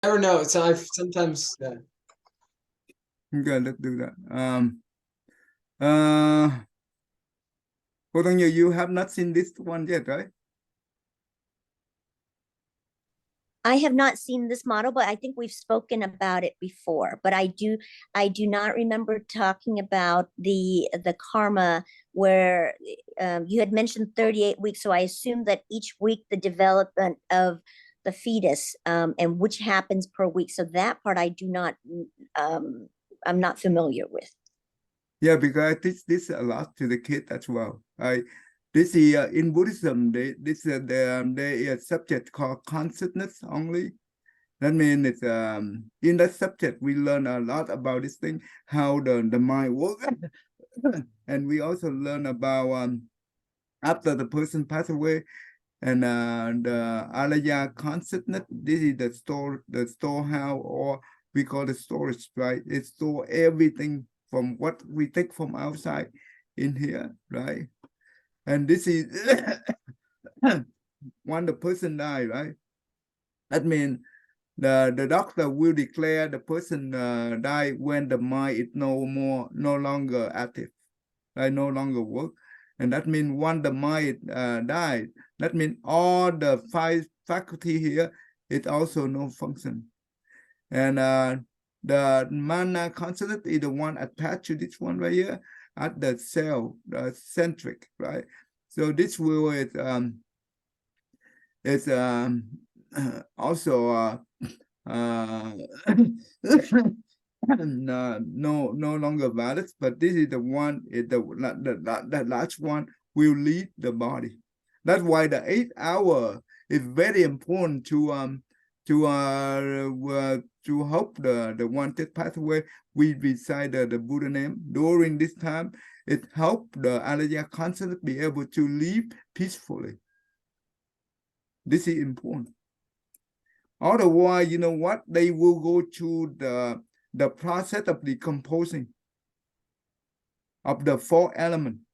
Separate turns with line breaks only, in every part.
never know. So I've sometimes,
Okay, let's do that. Hold on, you have not seen this one yet, right?
I have not seen this model, but I think we've spoken about it before. But I do not remember talking about the karma where you had mentioned 38 weeks. So I assume that each week the development of the fetus and which happens per week. So that part I do not, I'm not familiar with.
Yeah, because I teach this a lot to the kids as well. This is in Buddhism. There is a subject called consciousness only. That means it's in that subject we learn a lot about this thing, how the mind works, and we also learn about after the person passed away and the alaya consciousness. This is the storehouse, or we call the storage, right? It store everything from what we take from outside in here, right? And this is when the person die, right? That means the doctor will declare the person die when the mind is no longer active, right? No longer work. And that means when the mind died, that means all the five faculty here, it also no function. And the mana consonant is the one attached to this one right here at the cell, the centric, right? So this will is also no longer valid, but this is the one, the last one will leave the body. That's why the 8 hour is very important to help the one that passed away. We recite the Buddha name during this time. It helped the alaya consciousness be able to live peacefully. This is important. Otherwise, you know what? They will go to the process of decomposing of the four elements.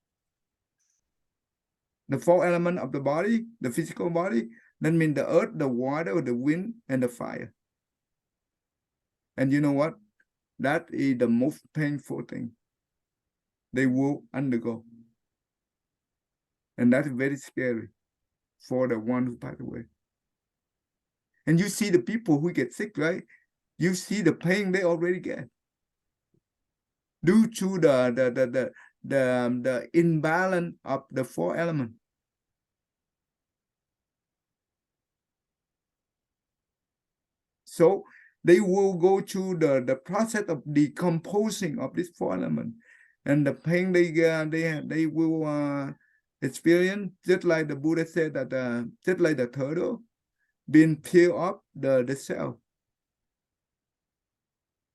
The four elements of the body, the physical body, that means the earth, the water, the wind, and the fire. And you know what? That is the most painful thing they will undergo. And that's very scary for the one who passed away. And you see the people who get sick, right? You see the pain they already get due to the imbalance of the four elements. So they will go through the process of decomposing of this four elements, and the pain they will experience, just like the Buddha said that just like the turtle being peeled up the shell.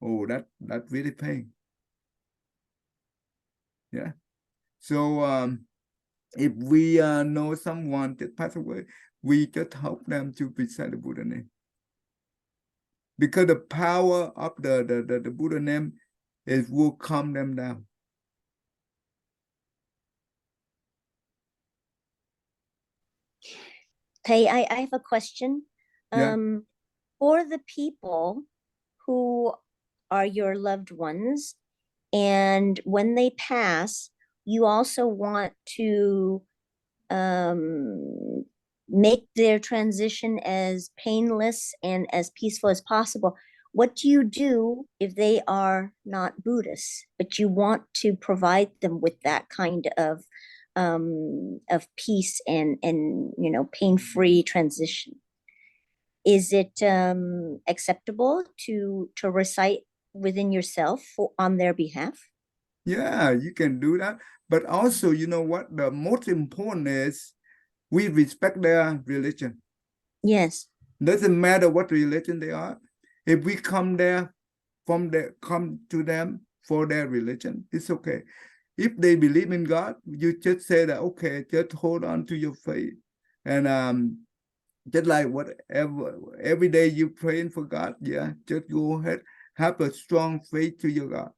Oh, that really pain. Yeah. So if we know someone that passed away, we just help them to recite the Buddha name. Because the power of the Buddha name will calm them down.
Hey, I have a question.
Yeah.
For the people who are your loved ones, and when they pass, you also want to make their transition as painless and as peaceful as possible. What do you do if they are not Buddhists, but you want to provide them with that kind of peace and pain-free transition? Is it acceptable to recite within yourself on their behalf?
Yeah, you can do that. But also, you know what? The most important is we respect their religion.
Yes.
Doesn't matter what religion they are. If we come to them for their religion, it's okay. If they believe in God, you just say that, okay, just hold on to your faith. And just like whatever, every day you praying for God, yeah, just go ahead, have a strong faith to your God.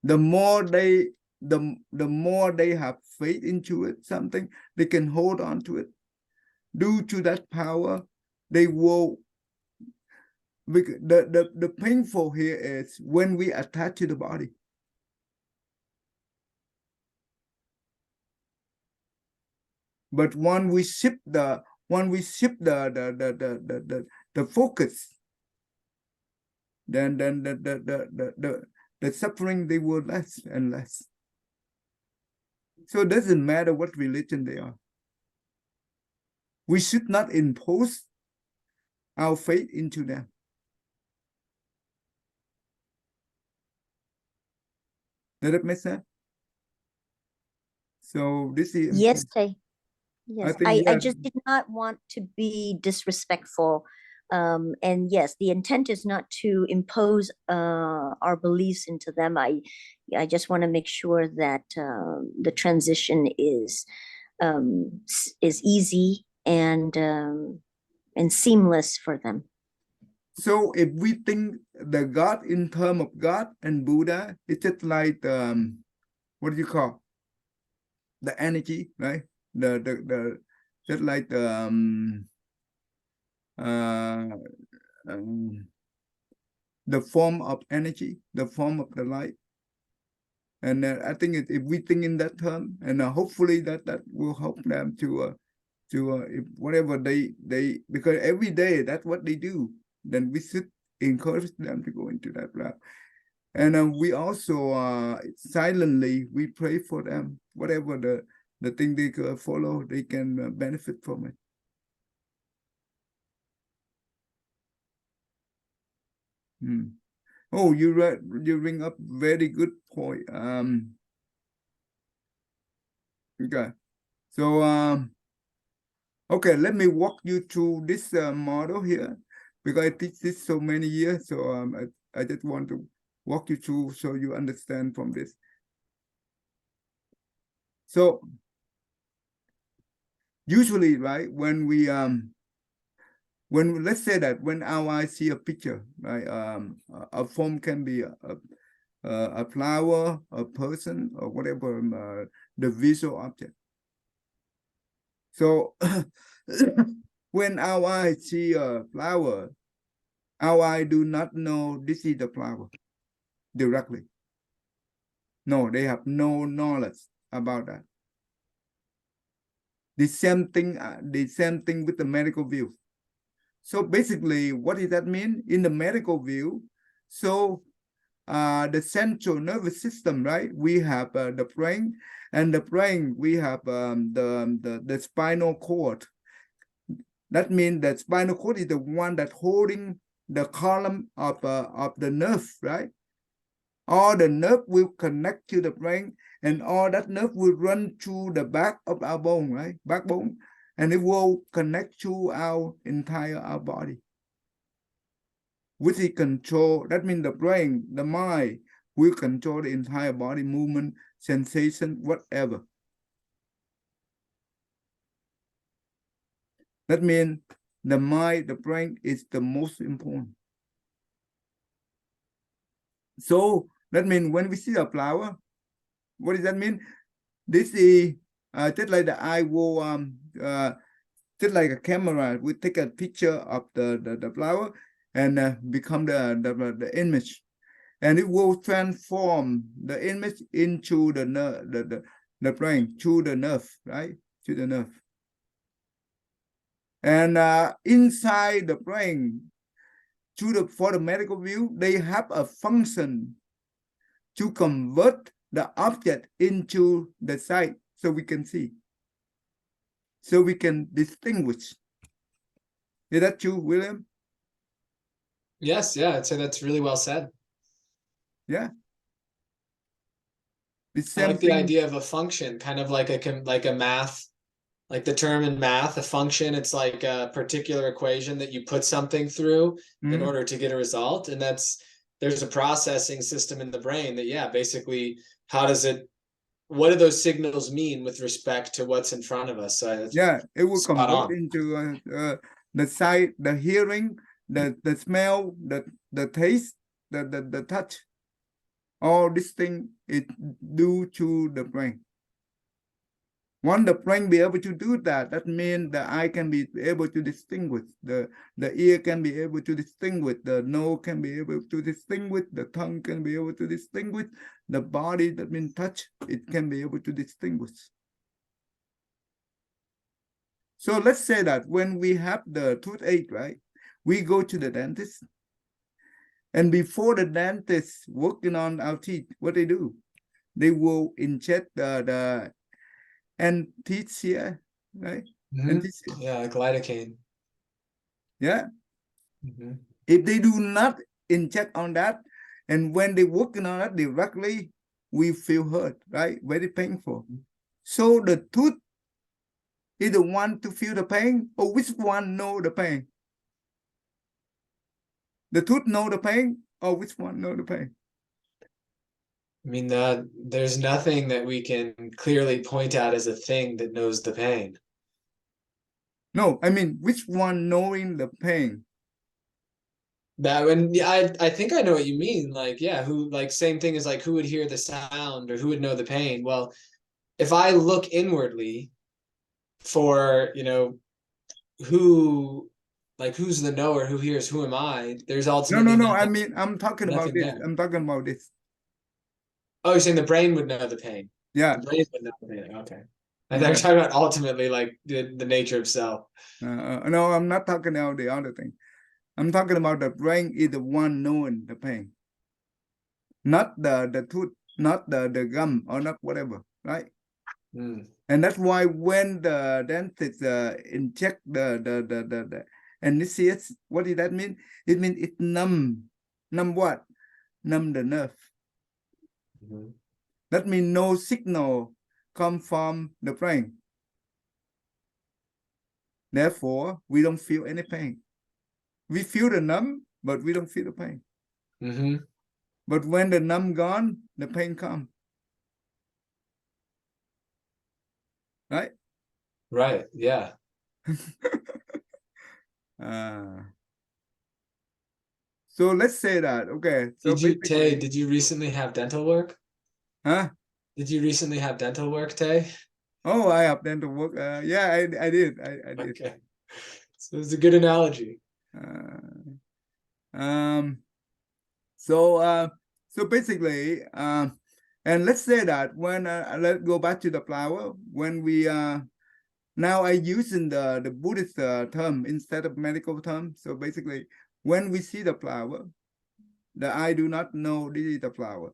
The more they have faith into it, something, they can hold on to it. Due to that power, they will. The painful here is when we attach to the body. But when we shift the focus, then the suffering, they will less and less. So it doesn't matter what religion they are. We should not impose our faith into them. Does that make sense? So this is
Yes,
I
yes.
think,
I
yeah.
just did not want to be disrespectful. And yes, the intent is not to impose our beliefs into them. I just want to make sure that the transition is easy and seamless for them.
So if we think the God in terms of God and Buddha, it's just like what do you call the energy, right? The just like the form of energy, the form of the light. And I think if we think in that term, and hopefully that will help them to if whatever they because every day that's what they do, then we should encourage them to go into that route. And we also silently we pray for them, whatever the thing they follow, they can benefit from it. Oh, you bring up very good point. Okay, so okay, let me walk you through this model here, because I teach this so many years. So I just want to walk you through so you understand from this. So usually, right, when we let's say that when our eyes see a picture, right, a form can be a flower, a person, or whatever the visual object. So when our eyes see a flower, our eye do not know this is the flower directly. No, they have no knowledge about that. The same thing with the medical view. So basically, what does that mean in the medical view? So the central nervous system, right? We have the brain, and the brain we have the spinal cord. That means that spinal cord is the one that holding the column of the nerve, right? All the nerve will connect to the brain, and all that nerve will run through the back of our bone, right? Backbone, and it will connect to our entire body. Which is control, that means the brain, the mind will control the entire body movement, sensation, whatever. That means the mind, the brain is the most important. So that means when we see a flower, what does that mean? This is just like the eye will just like a camera, we take a picture of the flower and become the image, and it will transform the image into the brain, to the nerve, right? To the nerve. And inside the brain, for the medical view, they have a function to convert the object into the sight, so we can see, so we can distinguish. Is that true, William?
Yes, yeah, I'd say that's really well said.
Yeah. The
I
same
like the
thing.
idea of a function, kind of like a math, like the term in math, a function. It's like a particular equation that you put something through in order to get a result, and there's a processing system in the brain that, yeah, basically, what do those signals mean with respect to what's in front of us? So
yeah, it will
spot
convert
on.
into the sight, the hearing, the smell, the taste, the touch. All this thing is due to the brain. Once the brain be able to do that, that means the eye can be able to distinguish, the ear can be able to distinguish, the nose can be able to distinguish, the tongue can be able to distinguish, the body, that means touch, it can be able to distinguish. So let's say that when we have the toothache, right, we go to the dentist, and before the dentist working on our teeth, what they do? They will inject the anesthesia, right? Anesthesia.
Yeah, like lidocaine.
Yeah. If they do not inject on that, and when they working on it directly, we feel hurt, right? Very painful. So the tooth is the one to feel the pain, or which one know the pain? The tooth know the pain, or which one know the pain?
I mean, there's nothing that we can clearly point out as a thing that knows the pain.
No, I mean, which one knowing the pain?
That when yeah, I think I know what you mean. Like, yeah, who like same thing as like who would hear the sound or who would know the pain? Well, if I look inwardly for, who like who's the knower, who hears, who am I? There's ultimately
No. I
nothing,
mean, I'm talking about
nothing
this.
there.
I'm talking about this.
Oh, you're saying the brain would know the pain.
Yeah.
The brain would know the pain. Okay. I thought you were talking about ultimately like the nature of self.
No, I'm not talking about the other thing. I'm talking about the brain is the one knowing the pain, not the tooth, not the gum, or not whatever, right? And that's why when the dentist inject the anesthesia, what did that mean? It means it numb what? Numb the nerve. That means no signal come from the brain. Therefore, we don't feel any pain. We feel the numb, but we don't feel the pain. But when the numb gone, the pain come. Right?
Right. Yeah.
So let's say that, okay. So
Did you recently have dental work?
Huh?
Did you recently have dental work, Tay?
Oh, I have dental work. Yeah, I did. I did.
Okay. So it's a good analogy.
So basically, and let's say that when let's go back to the flower, when we now I using the Buddhist term instead of medical term. So basically, when we see the flower, the eye do not know this is the flower.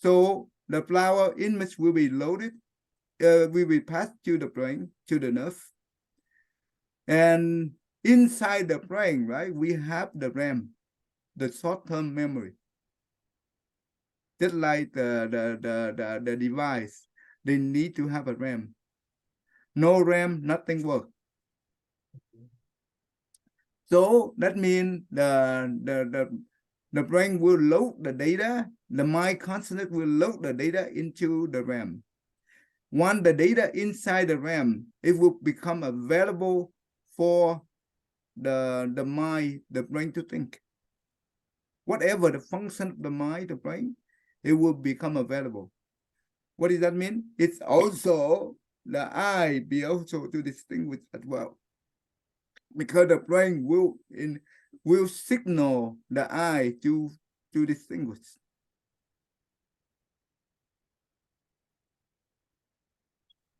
So the flower image will be loaded, will be passed to the brain, to the nerve. And inside the brain, right, we have the RAM, the short-term memory. Just like the device, they need to have a RAM. No RAM, nothing works. So that means the brain will load the data, the mind consciousness will load the data into the RAM. Once the data inside the RAM, it will become available for the mind, the brain to think. Whatever the function of the mind, the brain, it will become available. What does that mean? It's also the eye be also to distinguish as well, because the brain will signal the eye to distinguish.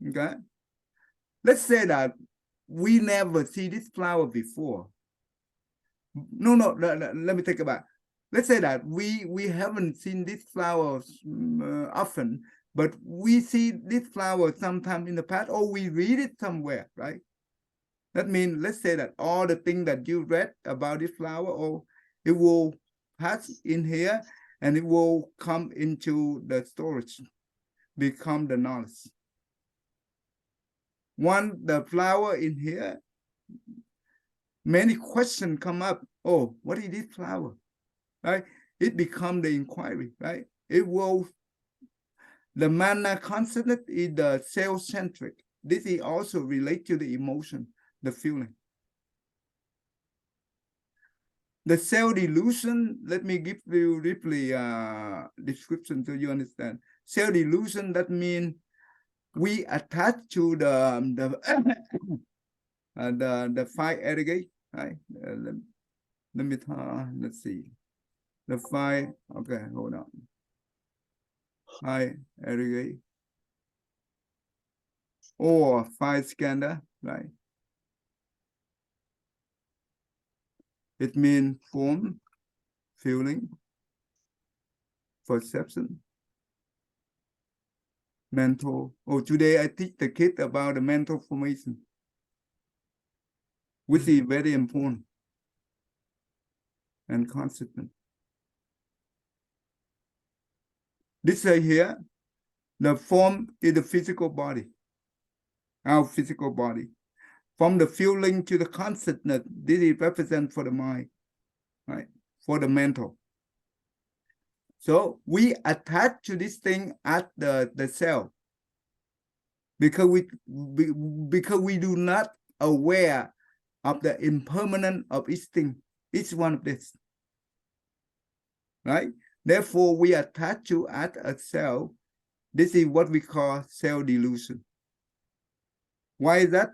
Okay, let's say that we never see this flower before. No, let me take it back. Let's say that we haven't seen these flowers often, but we see this flower sometime in the past, or we read it somewhere, right? That means, let's say that all the things that you read about this flower, or it will pass in here and it will come into the storage, become the knowledge. Once the flower in here, many questions come up. Oh, what is this flower? Right? It becomes the inquiry, right? It will, the mana consciousness is the self-centric. This is also related to the emotion, the feeling. The self-delusion, let me give you briefly description so you understand. Self-delusion, that means we attach to the 5 aggregate, right? Let me let's see. The 5, okay, hold on. 5 aggregate or 5 scalar, right? It means form, feeling, perception, mental. Oh, today I teach the kid about the mental formation, which is very important and consistent. This right here, the form is the physical body, our physical body. From the feeling to the consciousness, this is represent for the mind, right? For the mental. So we attach to this thing at the cell because we do not aware of the impermanence of each thing, each one of this, right? Therefore, we attach to at a cell. This is what we call cell delusion. Why is that?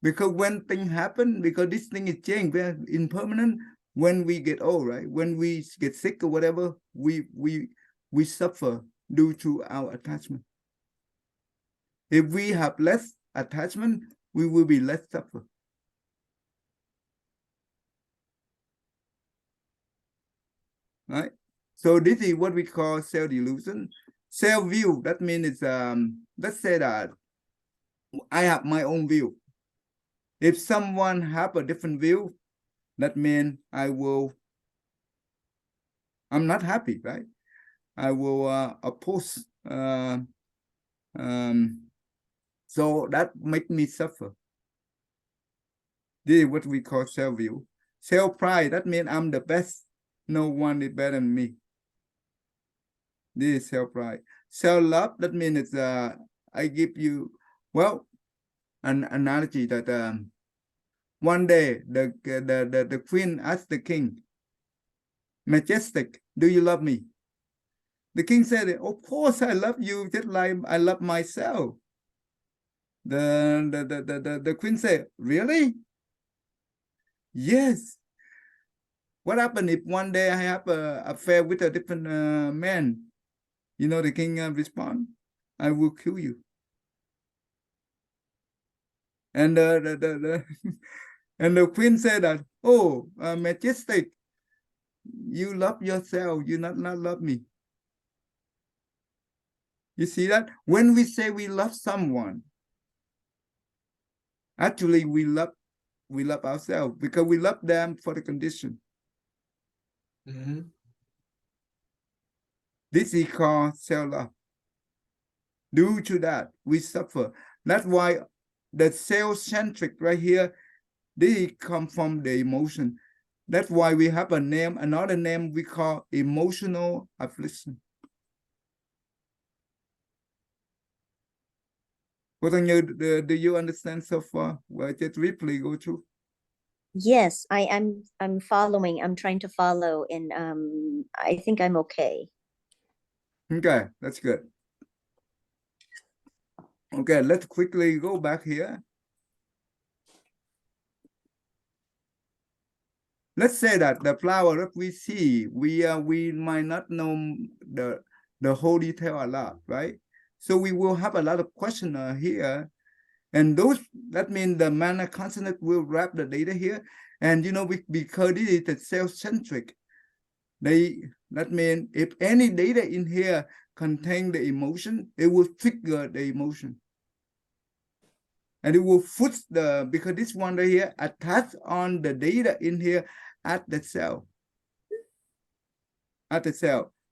Because when things happen, because this thing is changed, we're impermanent. When we get old, right? When we get sick or whatever, we suffer due to our attachment. If we have less attachment, we will be less suffer. Right? So this is what we call self delusion. Self view, that means it's let's say that I have my own view. If someone have a different view, that means I'm not happy, right? I will oppose. So that make me suffer. This is what we call self-view. Self-pride, that means I'm the best. No one is better than me. This is self-pride. Self-love, that means it's I give you, well, an analogy that one day the queen asked the king, Majestic, do you love me? The king said, of course I love you, just like I love myself. The queen said, really? Yes. What happened if one day I have an affair with a different man? You know, the king respond, I will kill you. And the queen said that, oh, Majestic, you love yourself, you not love me. You see that? When we say we love someone, actually we love ourselves because we love them for the condition.
Mm-hmm.
This is called self-love. Due to that, we suffer. That's why the self-centric right here, they come from the emotion. That's why we have a name, another name we call emotional affliction. Do you understand so far? Well, just briefly go through.
Yes, I'm following. I'm trying to follow, and I think I'm okay.
Okay, that's good. Okay, let's quickly go back here. Let's say that the flower that we see, we might not know the whole detail a lot, right? So we will have a lot of questions here, and those that means the mana consonant will wrap the data here, and you know because this is the self-centric, that means if any data in here contain the emotion, it will trigger the emotion. And it will put because this one right here attached on the data in here at the cell.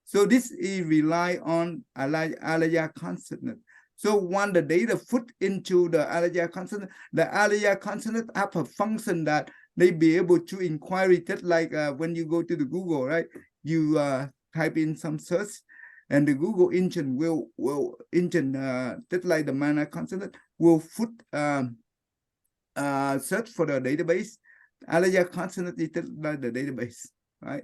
So this is rely on alaya consonant. So when the data put into the alaya consonant, the alaya consonant have a function that they be able to inquiry, just like when you go to the Google, right? You type in some search, and the Google engine will just like the mana consonant will put search for the database. Alaya consonant is just like the database, right?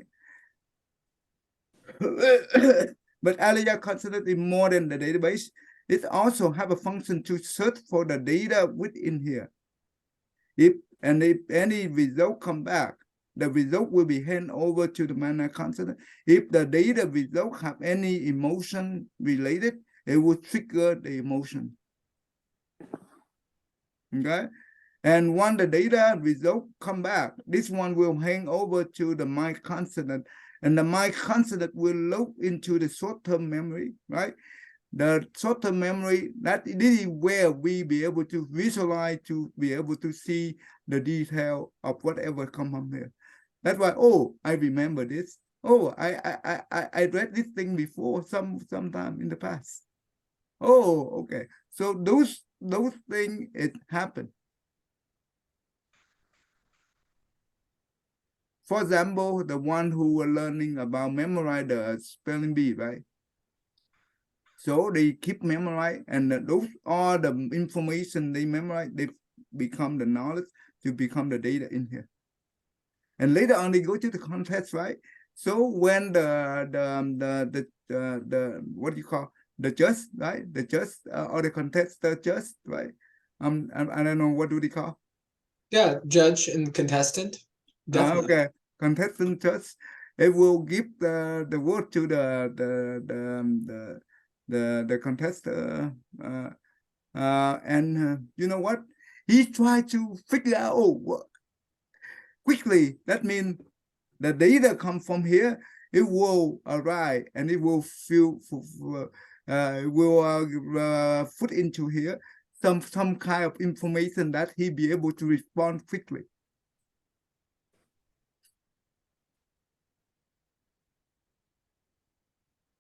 But alaya consonant is more than the database. it also have a function to search for the data within here. If any result come back, the result will be handed over to the mana consonant. If the data result have any emotion related, it will trigger the emotion. Okay, and when the data result come back, this one will hang over to the mind consonant, and the mind consonant will load into the short-term memory, right? The short-term memory, that this is where we be able to visualize, to be able to see the detail of whatever come from here. That's why, oh, I remember this. Oh, I read this thing before sometime in the past. Oh, okay. So those things, it happened. For example, the one who were learning about memorize the spelling bee, right? So they keep memorize, and those are the information they memorize. They become the knowledge to become the data in here. And later on, they go to the contest, right? So when the what do you call the judge, right? The judge or the contestant judge, right? I don't know, what do they call?
Yeah, judge and contestant. Definitely.
Okay, contestant judge. It will give the word to the contestant, and you know what? He tried to figure out, oh, quickly. That means the data come from here. It will arrive and it will put into here some kind of information that he be able to respond quickly.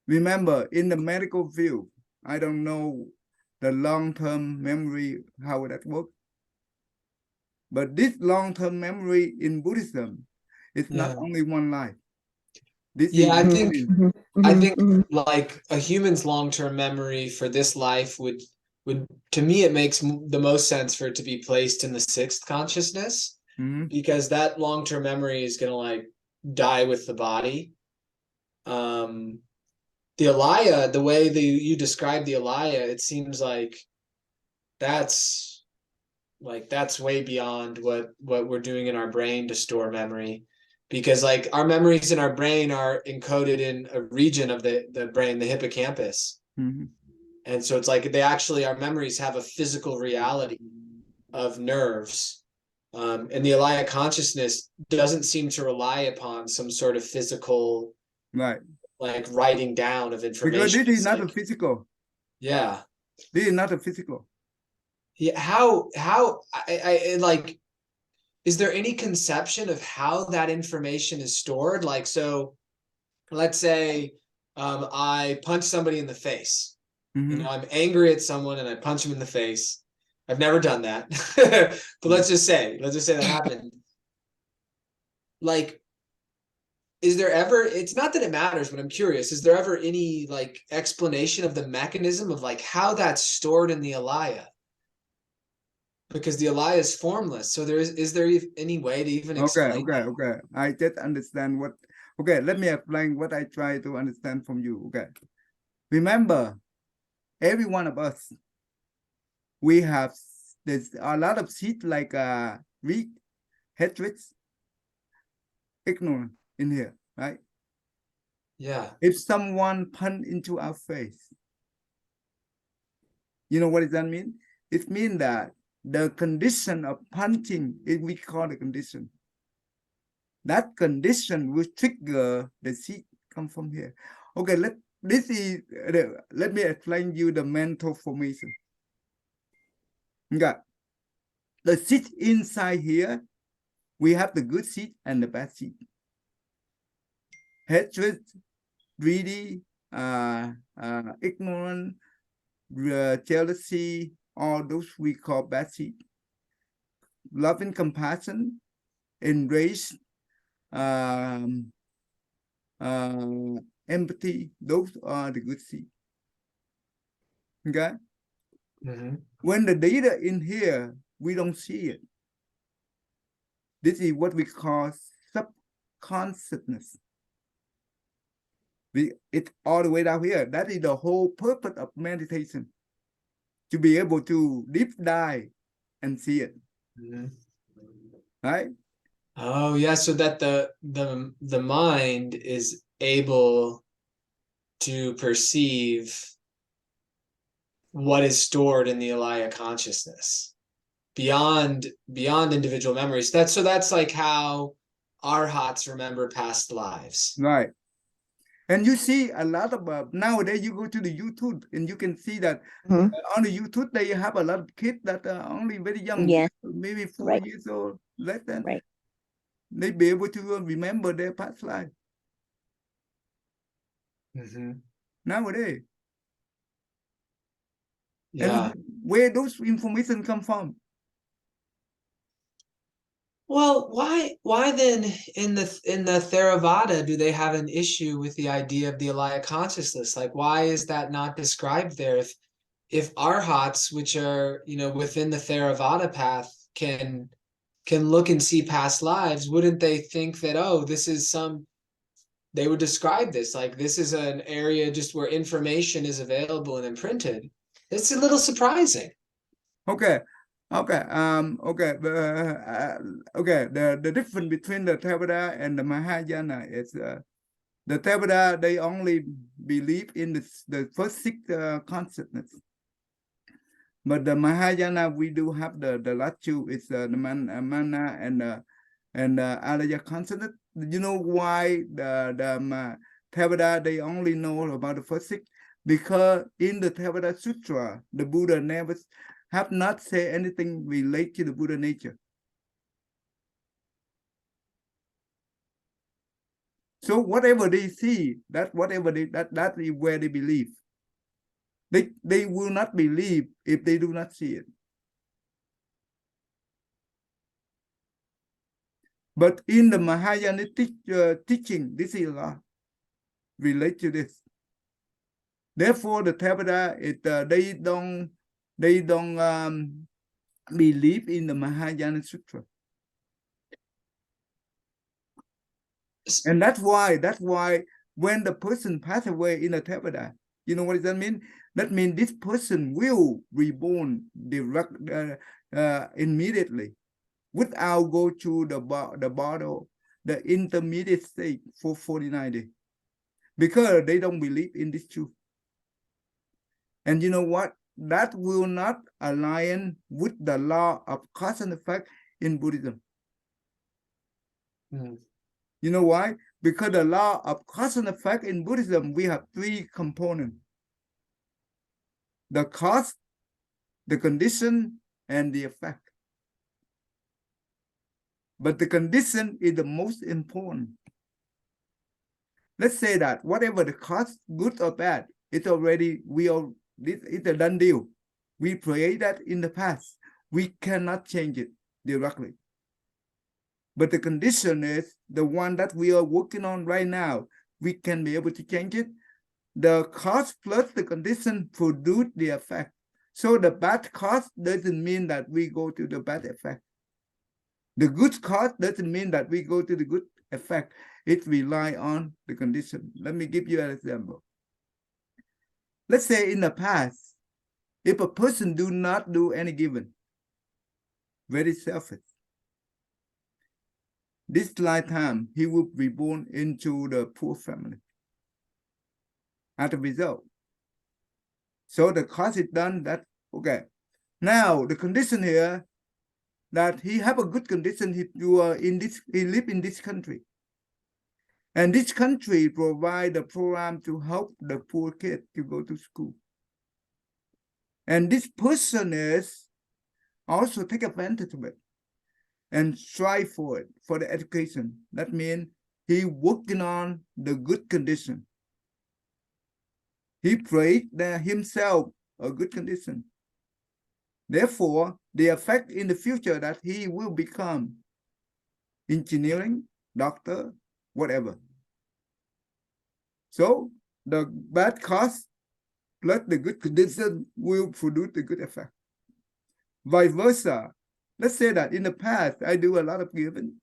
Remember, in the medical field, I don't know the long-term memory, how that works. But this long-term memory in Buddhism, it's not only one life. This
Yeah,
is
I think like a human's long-term memory for this life would to me it makes the most sense for it to be placed in the sixth consciousness, because that long-term memory is going to like die with the body. The alaya, the way you describe the alaya, it seems like that's way beyond what we're doing in our brain to store memory, because like our memories in our brain are encoded in a region of the brain, the hippocampus. And so it's like they actually, our memories have a physical reality of nerves, and the alaya consciousness doesn't seem to rely upon some sort of physical,
right,
like writing down of information.
because this is not
like,
a physical.
Yeah.
This is not a physical.
Yeah. How I like, is there any conception of how that information is stored? Like, so let's say I punch somebody in the face. You know, I'm angry at someone and I punch him in the face. I've never done that. But let's just say that happened. Like, is there ever, it's not that it matters, but I'm curious, is there ever any like explanation of the mechanism of like how that's stored in the alaya? Because the alaya is formless. So is there any way to even explain that?
Okay. I just understand what, okay, let me explain what I try to understand from you. Okay. Remember, every one of us, we have, there's a lot of seed like greed, hatred, ignorance in here, right?
Yeah.
If someone punch into our face, you know what does that mean? It means that the condition of punching, we call the condition. That condition will trigger the seed come from here. Okay, let me explain you the mental formation. Okay, the seed inside here, we have the good seed and the bad seed. Hatred, greedy, ignorant, jealousy, all those we call bad seed. Love and compassion, enrage, empathy, those are the good seed. Okay. When the data in here, we don't see it. This is what we call subconsciousness. It's all the way down here. That is the whole purpose of meditation. to be able to deep dive and see it,
Mhm.
right?
Oh yeah, so that the mind is able to perceive what is stored in the Alaya consciousness beyond individual memories. That's like how arhats remember past lives.
Right. And you see a lot of nowadays you go to the YouTube and you can see that
Mhm.
on the YouTube they have a lot of kids that are only very young,
Yeah.
maybe 4
Right.
years old, less than.
Right.
They be able to remember their past life
Mhm.
nowadays.
Yeah.
And where those information come from?
Well, why then in the Theravada do they have an issue with the idea of the Alaya consciousness? Like, why is that not described there? If arhats, which are, you know, within the Theravada path, can look and see past lives, wouldn't they think that, oh, this is some, they would describe this like this is an area just where information is available and imprinted? It's a little surprising.
Okay. Okay. Okay. Okay. The difference between the Theravada and the Mahayana is the Theravada, they only believe in the first six consciousness. But the Mahayana, we do have the last two, is the mana and Alaya consciousness. You know why the Theravada, they only know about the first six? Because in the Theravada Sutra, the Buddha never have not said anything related to the Buddha nature. So whatever they see, that is where they believe. They will not believe if they do not see it. But in the Mahayana teaching, this is a lot related to this. Therefore, the Theravada, they don't believe in the Mahayana Sutra. And that's why when the person passed away in the Theravada, you know what does that mean? That means this person will reborn immediately without go to the bottle, the intermediate state for 49 days, because they don't believe in this truth. And you know what? That will not align with the law of cause and effect in Buddhism.
Mm.
You know why? Because the law of cause and effect in Buddhism, we have three components: the cause, the condition, and the effect. But the condition is the most important. Let's say that whatever the cause, good or bad, it's a done deal. We create that in the past. We cannot change it directly. But the condition is the one that we are working on right now. We can be able to change it. The cause plus the condition produce the effect. So the bad cause doesn't mean that we go to the bad effect. The good cause doesn't mean that we go to the good effect. It relies on the condition. Let me give you an example. Let's say in the past, if a person do not do any given, very selfish, this lifetime he will be born into the poor family as a result. So the cause is done. That okay. Now the condition here that he have a good condition. He live in this country, and this country provide a program to help the poor kid to go to school. And this person is also take advantage of it and strive for it, for the education. That means he working on the good condition. He prayed himself a good condition. Therefore, the effect in the future that he will become engineering, doctor, whatever. So the bad cause plus the good condition will produce the good effect. Vice versa. Let's say that in the past, I do a lot of giving.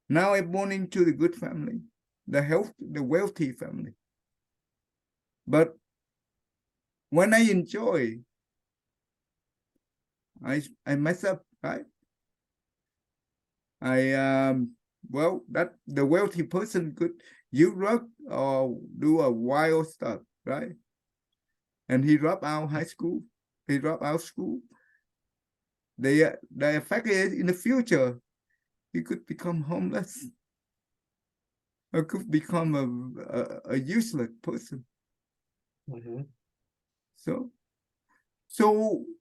Now I'm born into the good family, the wealthy family. But when I enjoy, I mess up, right? Well, that the wealthy person could Europe or do a wild stuff, right? And he dropped out high school. He dropped out school. The effect is in the future, he could become homeless or could become a useless person.
Mhm.
So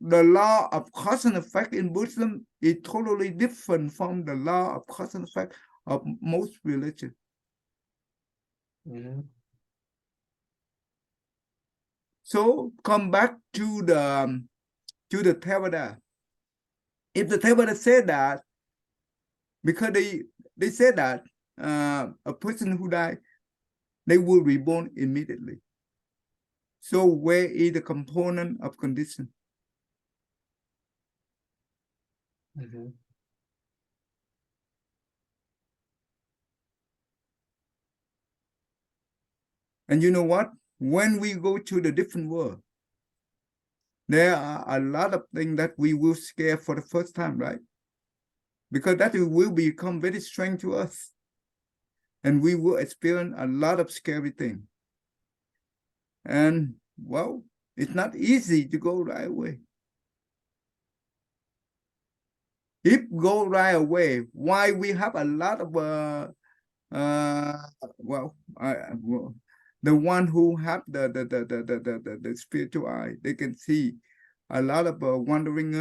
the law of cause and effect in Buddhism is totally different from the law of cause and effect of most religions.
Mhm.
So come back to the Theravada. If the Theravada said that, because they said that a person who died, they will reborn immediately. So where is the component of condition?
Mhm.
And you know what? When we go to the different world, there are a lot of things that we will scare for the first time, right? Because that will become very strange to us. And we will experience a lot of scary things. And well, it's not easy to go right away. If go right away, why we have a lot of the one who have the spiritual eye, they can see a lot of wandering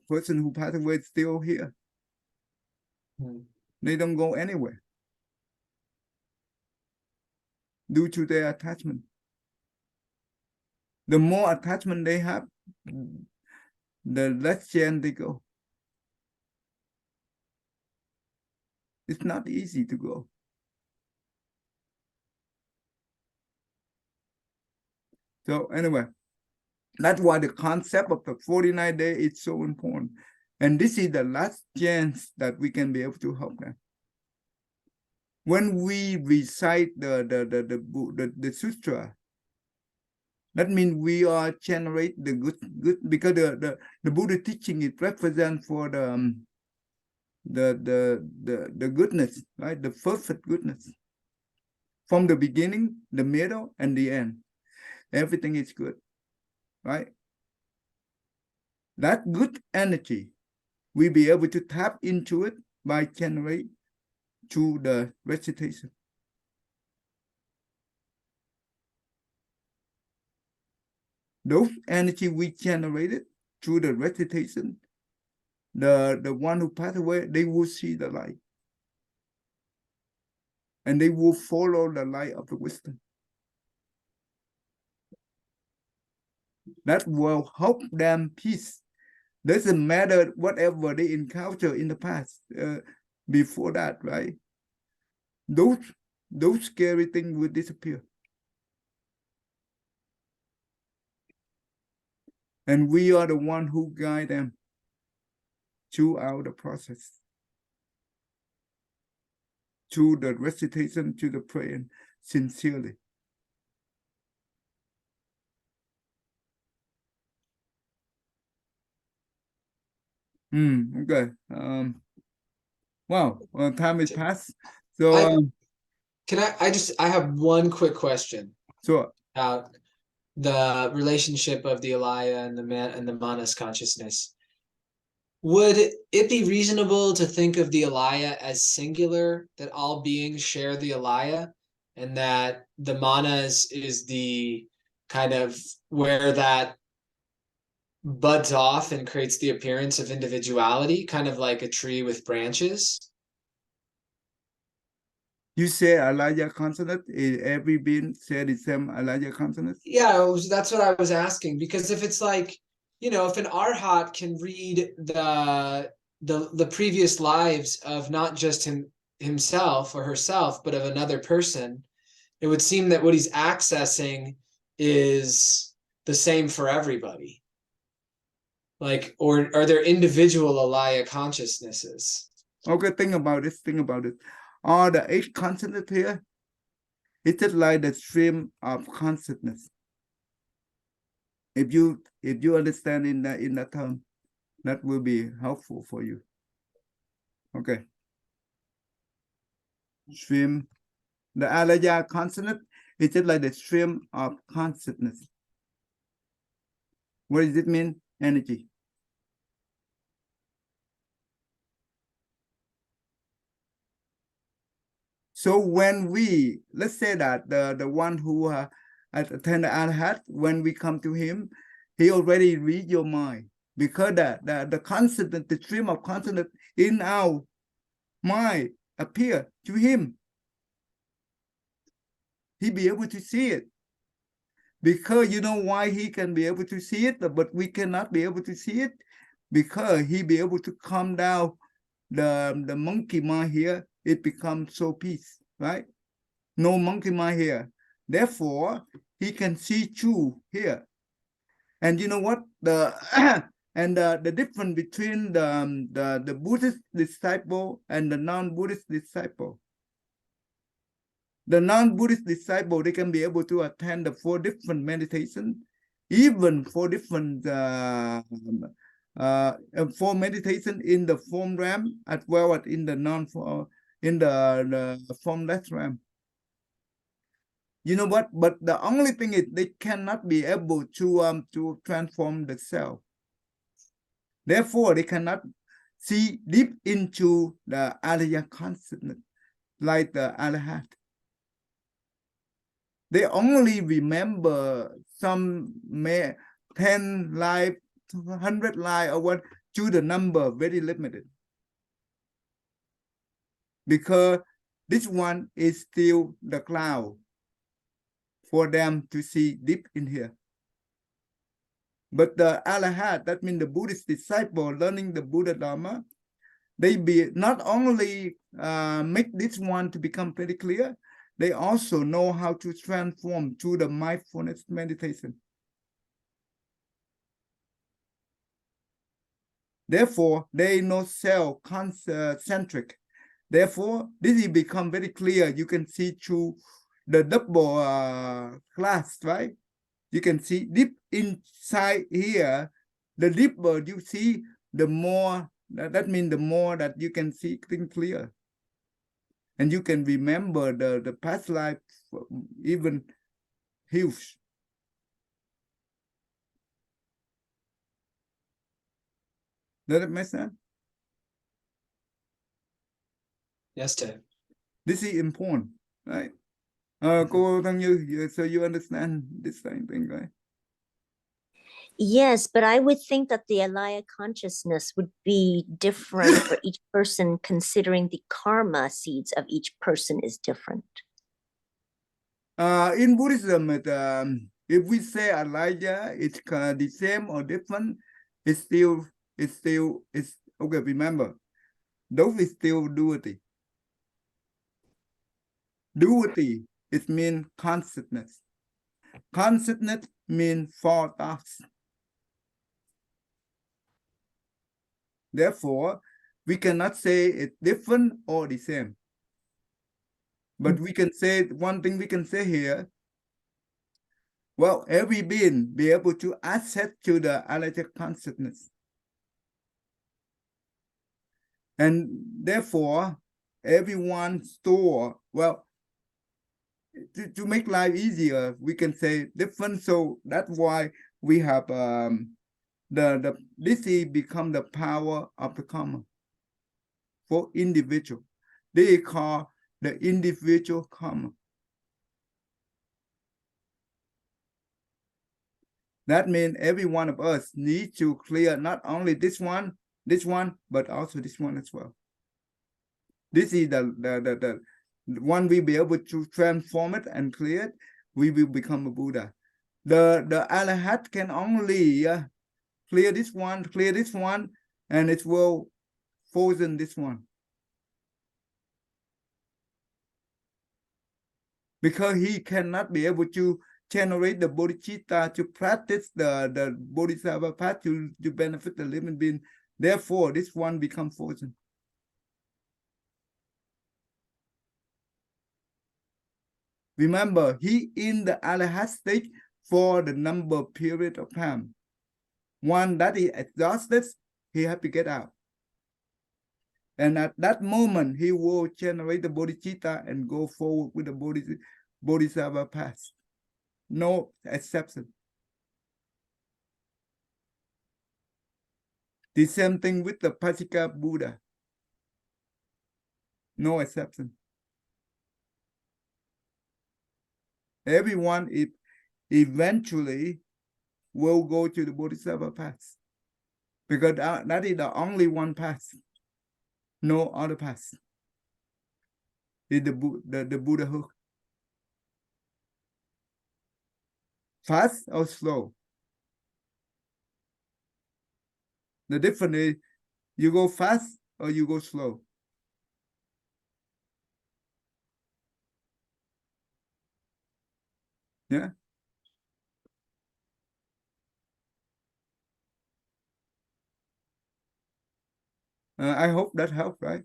person who passed away still here.
Mhm.
They don't go anywhere due to their attachment. The more attachment they have, the less chance they go. It's not easy to go. So anyway, that's why the concept of the 49 days is so important. And this is the last chance that we can be able to help them. When we recite the sutra, that means we are generate the good because the Buddha teaching it represent for the goodness, right? The perfect goodness. From the beginning, the middle, and the end. Everything is good, right? That good energy, we be able to tap into it by generate through the recitation. Those energy we generated through the recitation, the one who passed away, they will see the light. And they will follow the light of the wisdom. That will help them peace. Doesn't matter whatever they encounter in the past, before that, right? Those scary things will disappear. And we are the one who guide them throughout the process. To the recitation, to the prayer, sincerely. Okay. Wow. Well, time is past. So
I have one quick question
so
about the relationship of the Alaya and the Manas consciousness. Would it be reasonable to think of the Alaya as singular, that all beings share the Alaya, and that the Manas is the kind of where that buds off and creates the appearance of individuality, kind of like a tree with branches?
you say Alaya consonant, every being said the same Alaya consonant?
Yeah, that's what I was asking, because if it's like, if an arhat can read the previous lives of not just himself or herself, but of another person, it would seem that what he's accessing is the same for everybody. Like, or are there individual alaya consciousnesses?
Okay, think about it. All the 8 consonants here, it's just like the stream of consciousness. If you understand in that term, that will be helpful for you. Okay. Stream. The alaya consonant is just like the stream of consciousness. What does it mean? Energy. So when let's say that the one who attend the Arhat, when we come to him, he already read your mind, because the consonant, the stream of consonant in our mind appear to him. He be able to see it. Because you know why he can be able to see it, but we cannot be able to see it? Because he be able to calm down the monkey mind here. It becomes so peace, right? No monkey mind here. Therefore, he can see through here. And you know what? The difference between the Buddhist disciple and the non-Buddhist disciple. The non-Buddhist disciple, they can be able to attend the 4 different meditation, even 4 different 4 meditation in the form realm, as well as in the the formless realm. You know what? But the only thing is they cannot be able to transform the self. Therefore, they cannot see deep into the Alaya consciousness like the Arhat. They only remember some 10 life, 100 life, or what, to the number very limited. Because this one is still the cloud for them to see deep in here. But the Arhat, that means the Buddhist disciple learning the Buddha Dharma, they be not only make this one to become very clear, they also know how to transform to the mindfulness meditation. Therefore, they know self-centric. Therefore, this will become very clear. You can see through the double class, right? You can see deep inside here. The deeper you see, the more, that means the more that you can see things clear. And you can remember the past life even huge. Does that make sense?
Yes, Ted.
This is important, right? Cô Thăng Như, so you understand this same thing, right?
Yes, but I would think that the alaya consciousness would be different for each person, considering the karma seeds of each person is different.
In Buddhism, if we say alaya, it's the same or different, it's still okay. Remember, those is still duality. Duality, it means consciousness. Consciousness means 4 thoughts. Therefore, we cannot say it's different or the same. But we can say, one thing we can say here, well, every being be able to access to the alaya consciousness. And therefore, everyone store, well, to make life easier, we can say different. So that's why we have this become the power of the karma for individual. They call the individual karma. That means every one of us needs to clear not only this one, but also this one as well. This is the one we be able to transform it and clear it, we will become a Buddha. The Arhat can only clear this one, and it will frozen this one. Because he cannot be able to generate the bodhicitta to practice the bodhisattva path to benefit the living being. Therefore, this one becomes frozen. Remember, he in the Arhat state for the number period of time. One that is exhausted, he has to get out. And at that moment, he will generate the bodhicitta and go forward with the bodhisattva path. No exception. The same thing with the Pasika Buddha. No exception. Everyone eventually will go to the bodhisattva path, because that is the only one path. No other path. It's the Buddhahood. Fast or slow? The difference is you go fast or you go slow. Yeah. I hope that helped, right?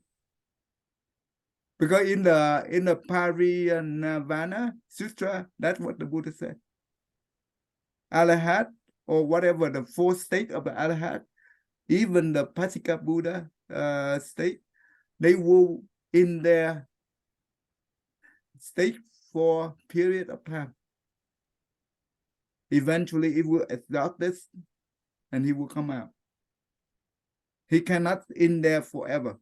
Because in the Parinirvana Sutra, that's what the Buddha said. Arahat, or whatever the fourth state of the Arahat, even the Pasika Buddha state, they will in their state for a period of time. Eventually, it will exhaust this, and he will come out. He cannot in there forever.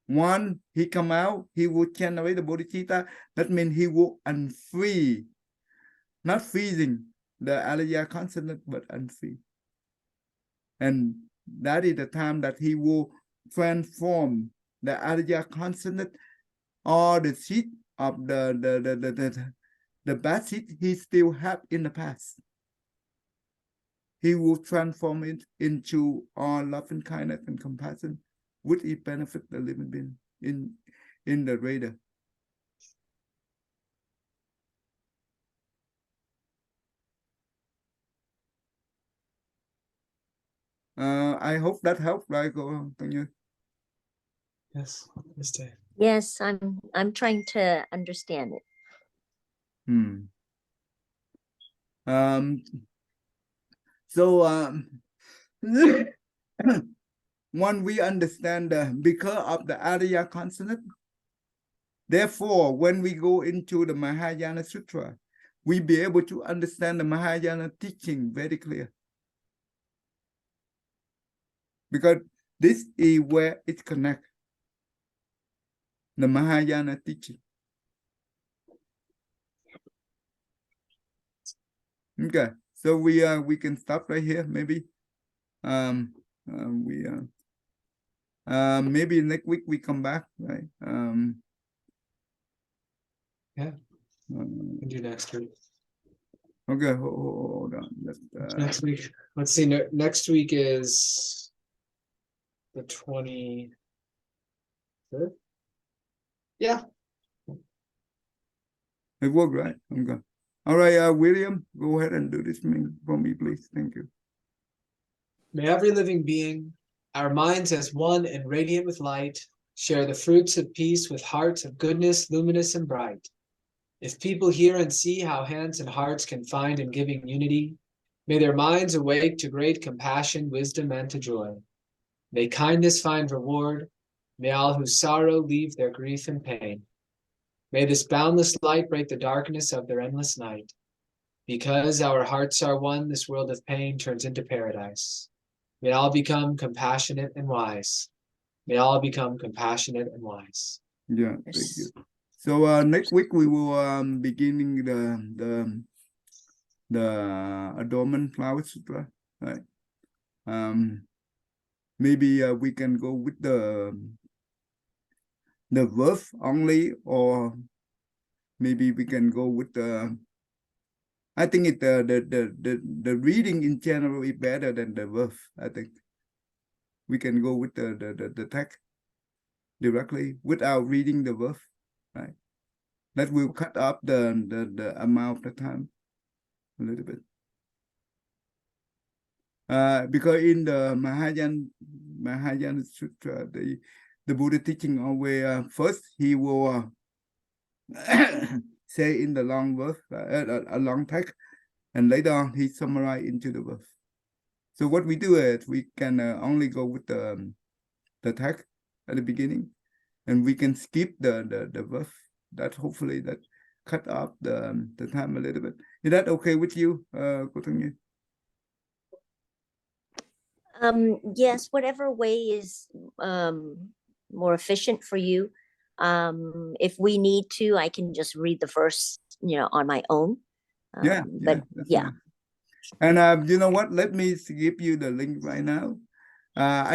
Once he come out, he will generate the bodhicitta. That means he will unfree, not freezing the alaya consciousness, but unfree. And that is the time that he will transform the alaya consciousness or the seed of the bad seed he still have in the past. He will transform it into all love and kindness and compassion, which it benefit the living being in the radar. I hope that helped, right?
Yes, Miss Day.
Yes, I'm trying to understand it.
So when we understand because of the Arya consonant, therefore, when we go into the Mahayana Sutra, we be able to understand the Mahayana teaching very clear. Because this is where it connects. The Mahayana teaching. Okay, so we can stop right here, maybe. Maybe next week we come back, right?
Yeah, we'll do next week.
Okay, hold on.
Next week, let's see. Next week is the 23rd. Yeah,
it worked, right? Okay. All right, William, go ahead and do this for me, please. Thank you.
may every living being, our minds as one and radiant with light, share the fruits of peace with hearts of goodness, luminous and bright. If people hear and see how hands and hearts can find in giving unity, may their minds awake to great compassion, wisdom, and to joy. May kindness find reward. May all who sorrow leave their grief and pain. May this boundless light break the darkness of their endless night. Because our hearts are one, this world of pain turns into paradise. May all become compassionate and wise. May all become compassionate and wise.
Yeah, thank you. So next week we will beginning the Adornment Flower Sutra, right? Maybe we can go with the verse only, or maybe we can go with the. I think it the reading in general is better than the verse. I think we can go with the text directly without reading the verse, right? That will cut up the amount of the time a little bit. Because in the Mahayana Sutra, the Buddha teaching always first he will say in the long verse, a long text, and later on he summarized into the verse. So what we do is we can only go with the text at the beginning, and we can skip the verse. That hopefully that cut off the time a little bit. Is that okay with you, Cô Thanh Như?
Yes, whatever way is more efficient for you. If we need to, I can just read the verse, on my own. But
that's
yeah.
fine. And you know what? Let me give you the link right now. I